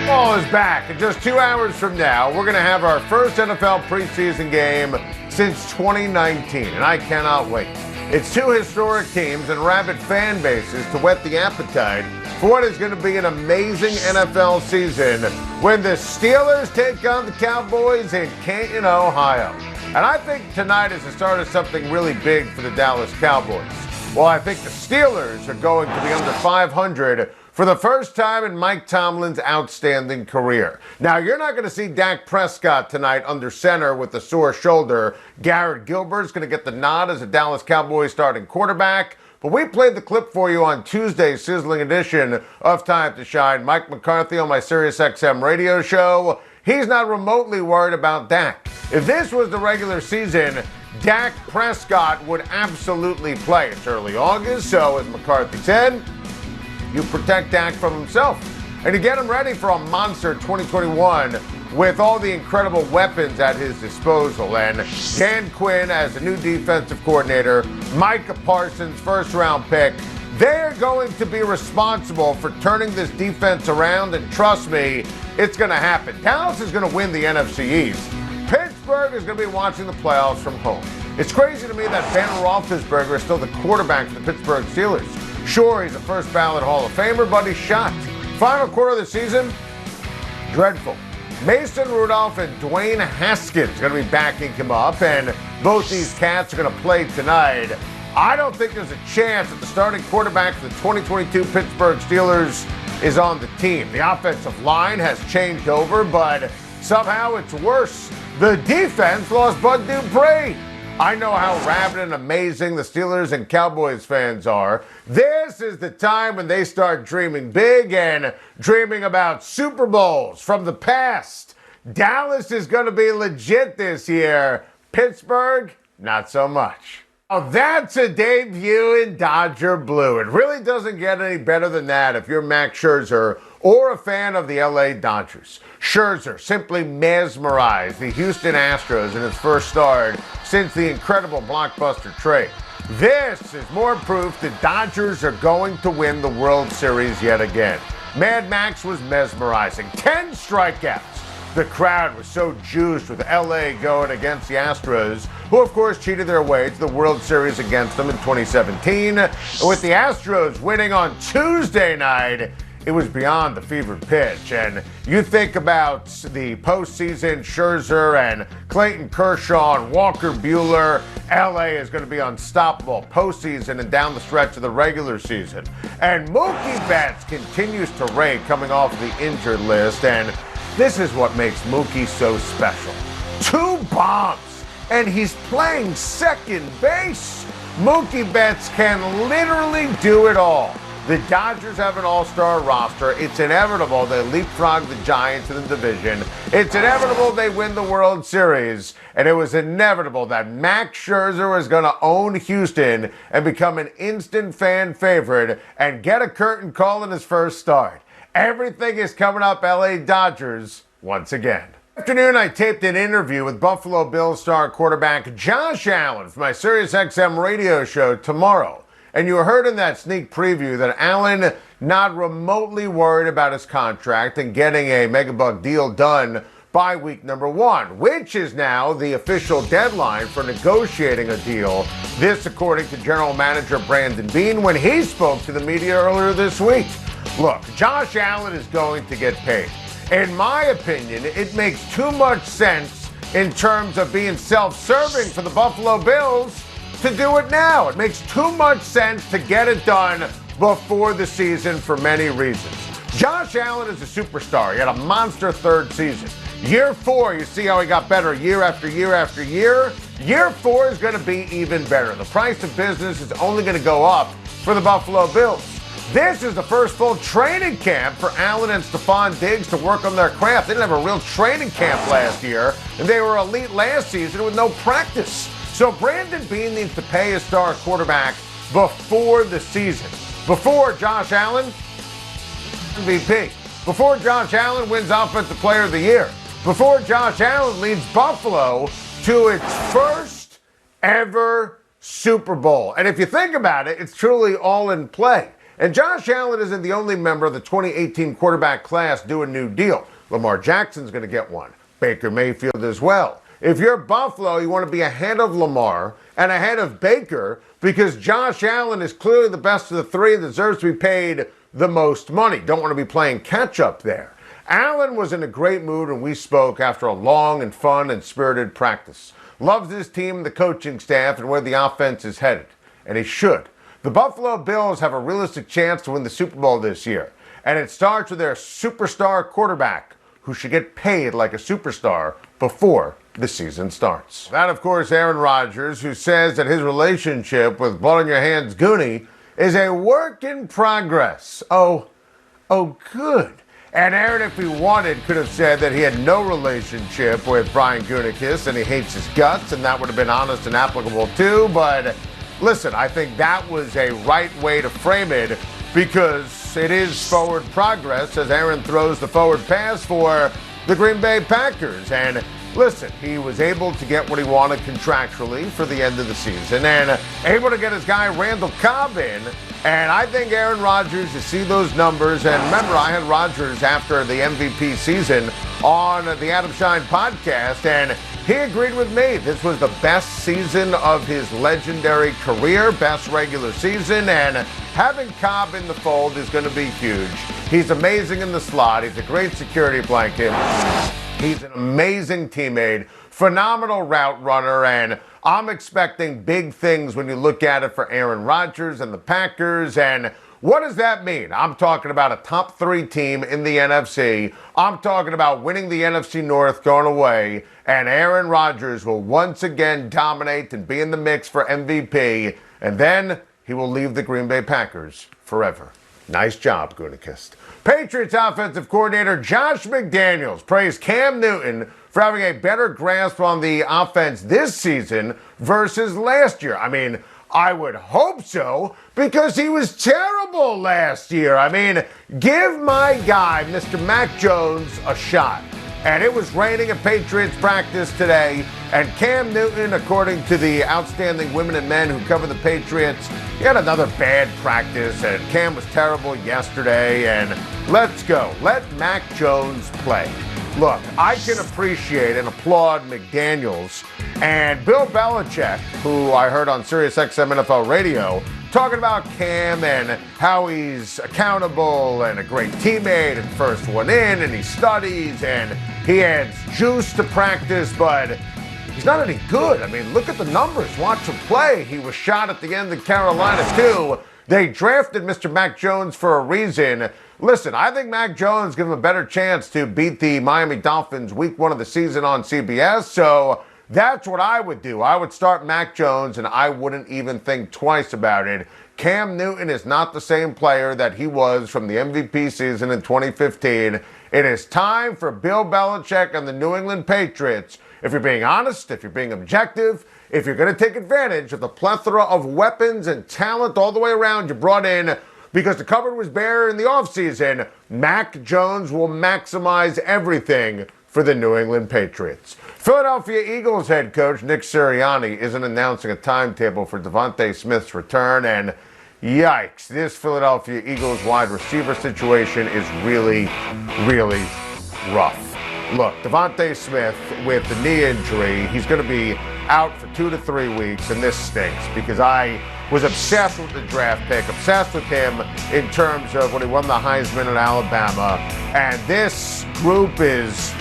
Football is back. In just 2 hours from now, we're going to have our first NFL preseason game since 2019, and I cannot wait. It's two historic teams and rabid fan bases to whet the appetite for what is going to be an amazing NFL season when the Steelers take on the Cowboys in Canton, Ohio. And I think tonight is the start of something really big for the Dallas Cowboys. Well, I think the Steelers are going to be under 500 for the first time in Mike Tomlin's outstanding career. Now, you're not going to see Dak Prescott tonight under center with a sore shoulder. Garrett Gilbert's going to get the nod as a Dallas Cowboys starting quarterback. But we played the clip for you on Tuesday's sizzling edition of Time to Shine. Mike McCarthy on my SiriusXM radio show. He's not remotely worried about Dak. If this was the regular season, Dak Prescott would absolutely play. It's early August, so as McCarthy said, you protect Dak from himself. And you get him ready for a monster 2021 with all the incredible weapons at his disposal. And Dan Quinn as the new defensive coordinator, Micah Parsons, first-round pick, they're going to be responsible for turning this defense around, and trust me, it's going to happen. Dallas is going to win the NFC East. Pittsburgh is going to be watching the playoffs from home. It's crazy to me that Ben Roethlisberger is still the quarterback for the Pittsburgh Steelers. Sure, he's a first-ballot Hall of Famer, but he's shot. Final quarter of the season, dreadful. Mason Rudolph and Dwayne Haskins are going to be backing him up, and both these cats are going to play tonight. I don't think there's a chance that the starting quarterback for the 2022 Pittsburgh Steelers is on the team. The offensive line has changed over, but somehow it's worse. The defense lost Bud Dupree. I know how rabid and amazing the Steelers and Cowboys fans are. This is the time when they start dreaming big and dreaming about Super Bowls from the past. Dallas is going to be legit this year. Pittsburgh, not so much. Oh, that's a debut in Dodger blue. It really doesn't get any better than that if you're Max Scherzer or a fan of the LA Dodgers. Scherzer simply mesmerized the Houston Astros in his first start since the incredible blockbuster trade. This is more proof the Dodgers are going to win the World Series yet again. Mad Max was mesmerizing. 10 strikeouts. The crowd was so juiced with LA going against the Astros, who of course cheated their way to the World Series against them in 2017. With the Astros winning on Tuesday night, it was beyond the fever pitch. And you think about the postseason, Scherzer and Clayton Kershaw and Walker Buehler. LA is going to be unstoppable postseason and down the stretch of the regular season. And Mookie Betts continues to rake coming off the injured list. And this is what makes Mookie so special. 2 bombs, and he's playing second base. Mookie Betts can literally do it all. The Dodgers have an all-star roster. It's inevitable they leapfrog the Giants in the division. It's inevitable they win the World Series. And it was inevitable that Max Scherzer was going to own Houston and become an instant fan favorite and get a curtain call in his first start. Everything is coming up LA Dodgers once again. Afternoon, I taped an interview with Buffalo Bills star quarterback Josh Allen for my SiriusXM radio show tomorrow. And you heard in that sneak preview that Allen not remotely worried about his contract and getting a megabuck deal done by week number 1, which is now the official deadline for negotiating a deal. This according to General Manager Brandon Beane when he spoke to the media earlier this week. Look, Josh Allen is going to get paid. In my opinion, it makes too much sense in terms of being self-serving for the Buffalo Bills to do it now. It makes too much sense to get it done before the season for many reasons. Josh Allen is a superstar. He had a monster third season. Year 4, you see how he got better year after year after year. Year 4 is going to be even better. The price of business is only going to go up for the Buffalo Bills. This is the first full training camp for Allen and Stephon Diggs to work on their craft. They didn't have a real training camp last year, and they were elite last season with no practice. So Brandon Beane needs to pay his star quarterback before the season. Before Josh Allen, MVP. Before Josh Allen wins Offensive Player of the Year. Before Josh Allen leads Buffalo to its first ever Super Bowl. And if you think about it, it's truly all in play. And Josh Allen isn't the only member of the 2018 quarterback class due a new deal. Lamar Jackson's going to get one. Baker Mayfield as well. If you're Buffalo, you want to be ahead of Lamar and ahead of Baker because Josh Allen is clearly the best of the three and deserves to be paid the most money. Don't want to be playing catch-up there. Allen was in a great mood when we spoke after a long and fun and spirited practice. Loves his team, the coaching staff, and where the offense is headed. And he should. The Buffalo Bills have a realistic chance to win the Super Bowl this year. And it starts with their superstar quarterback, who should get paid like a superstar before the season starts. That, of course, Aaron Rodgers, who says that his relationship with blood-on-your-hands Goonie is a work in progress. Oh, good. And Aaron, if he wanted, could have said that he had no relationship with Brian Gutekunst and he hates his guts, and that would have been honest and applicable too. But listen, I think that was a right way to frame it because it is forward progress as Aaron throws the forward pass for the Green Bay Packers. And listen, he was able to get what he wanted contractually for the end of the season and able to get his guy Randall Cobb in. And I think Aaron Rodgers, you see those numbers, and remember, I had Rodgers after the MVP season on the Adam Schein podcast, and he agreed with me. This was the best season of his legendary career, best regular season, and having Cobb in the fold is going to be huge. He's amazing in the slot. He's a great security blanket. He's an amazing teammate, phenomenal route runner, and I'm expecting big things when you look at it for Aaron Rodgers and the Packers. And what does that mean? I'm talking about a top 3 team in the NFC. I'm talking about winning the NFC North going away. And Aaron Rodgers will once again dominate and be in the mix for MVP. And then he will leave the Green Bay Packers forever. Nice job, Gutekunst. Patriots offensive coordinator Josh McDaniels praised Cam Newton for having a better grasp on the offense this season versus last year. I mean, I would hope so because he was terrible last year. I mean, give my guy, Mr. Mac Jones, a shot. And it was raining at Patriots practice today. And Cam Newton, according to the outstanding women and men who cover the Patriots, he had another bad practice. And Cam was terrible yesterday. And let's go. Let Mac Jones play. Look, I can appreciate and applaud McDaniels and Bill Belichick, who I heard on SiriusXM NFL radio, talking about Cam and how he's accountable and a great teammate and first one in and he studies and he adds juice to practice, but he's not any good. I mean, look at the numbers. Watch him play. He was shot at the end in Carolina, too. They drafted Mr. Mac Jones for a reason. Listen, I think Mac Jones gives him a better chance to beat the Miami Dolphins week 1 of the season on CBS, so that's what I would do. I would start Mac Jones, and I wouldn't even think twice about it. Cam Newton is not the same player that he was from the MVP season in 2015. It is time for Bill Belichick and the New England Patriots, if you're being honest, if you're being objective, if you're going to take advantage of the plethora of weapons and talent all the way around you brought in because the cupboard was bare in the offseason, Mac Jones will maximize everything for the New England Patriots. Philadelphia Eagles head coach Nick Sirianni isn't announcing a timetable for Devonta Smith's return, and yikes, this Philadelphia Eagles wide receiver situation is really, really rough. Look, Devonta Smith with the knee injury, he's going to be out for 2 to 3 weeks, and this stinks because I was obsessed with the draft pick, obsessed with him in terms of when he won the Heisman at Alabama, and this group is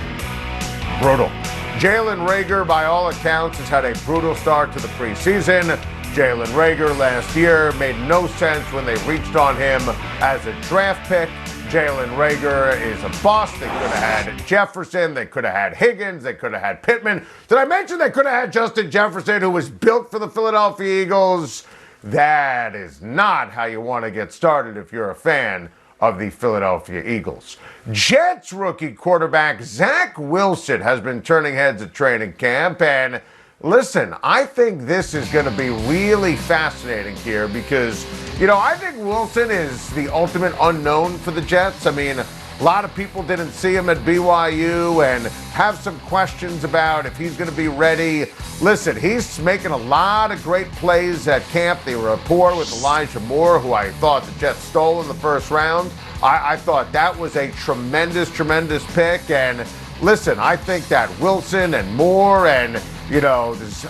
brutal. Jalen Reagor, by all accounts, has had a brutal start to the preseason. Jalen Reagor last year made no sense when they reached on him as a draft pick. Jalen Reagor is a bust. They could have had Jefferson. They could have had Higgins. They could have had Pittman. Did I mention they could have had Justin Jefferson, who was built for the Philadelphia Eagles? That is not how you want to get started if you're a fan of the Philadelphia Eagles. Jets rookie quarterback Zach Wilson has been turning heads at training camp, and listen, I think this is going to be really fascinating here because, I think Wilson is the ultimate unknown for the Jets. I mean, A lot of people didn't see him at BYU and have some questions about if he's going to be ready. Listen, he's making a lot of great plays at camp. They were rapport with Elijah Moore, who I thought the Jets stole in the first round. I thought that was a tremendous pick. And listen, I think that Wilson and Moore and,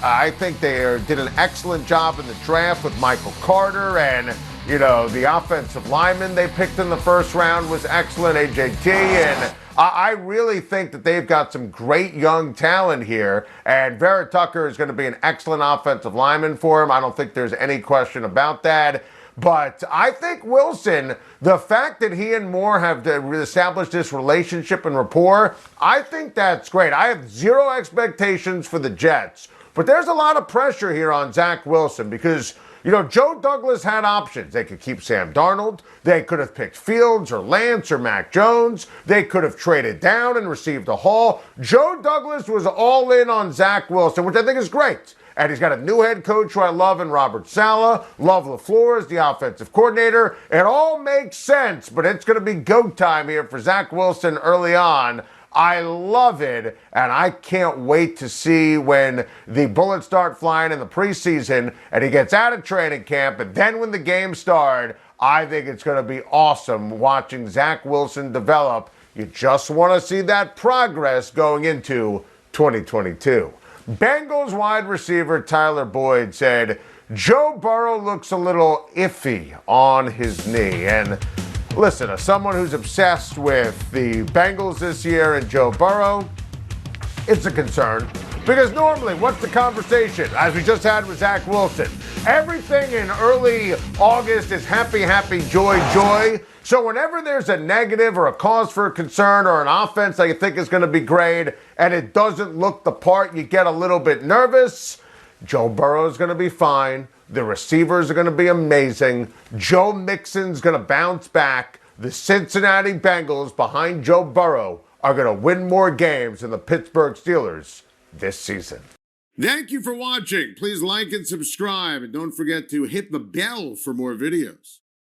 I think they did an excellent job in the draft with Michael Carter. And, the offensive lineman they picked in the first round was excellent, AJT. And I really think that they've got some great young talent here. And Vera Tucker is going to be an excellent offensive lineman for him. I don't think there's any question about that. But I think Wilson, the fact that he and Moore have established this relationship and rapport, I think that's great. I have zero expectations for the Jets. But there's a lot of pressure here on Zach Wilson because, Joe Douglas had options. They could keep Sam Darnold. They could have picked Fields or Lance or Mac Jones. They could have traded down and received a haul. Joe Douglas was all in on Zach Wilson, which I think is great. And he's got a new head coach who I love in Robert Saleh. Love LaFleur as the offensive coordinator. It all makes sense, but it's going to be go time here for Zach Wilson early on. I love it, and I can't wait to see when the bullets start flying in the preseason and he gets out of training camp, and then when the games start, I think it's going to be awesome watching Zach Wilson develop. You just want to see that progress going into 2022. Bengals wide receiver Tyler Boyd said, Joe Burrow looks a little iffy on his knee. And listen, as someone who's obsessed with the Bengals this year and Joe Burrow, it's a concern. Because normally, what's the conversation? As we just had with Zach Wilson, everything in early August is happy, joy. So whenever there's a negative or a cause for concern or an offense that you think is going to be great and it doesn't look the part, you get a little bit nervous. Joe Burrow is going to be fine. The receivers are going to be amazing. Joe Mixon's going to bounce back. The Cincinnati Bengals behind Joe Burrow are going to win more games than the Pittsburgh Steelers this season. Thank you for watching. Please like and subscribe, and don't forget to hit the bell for more videos.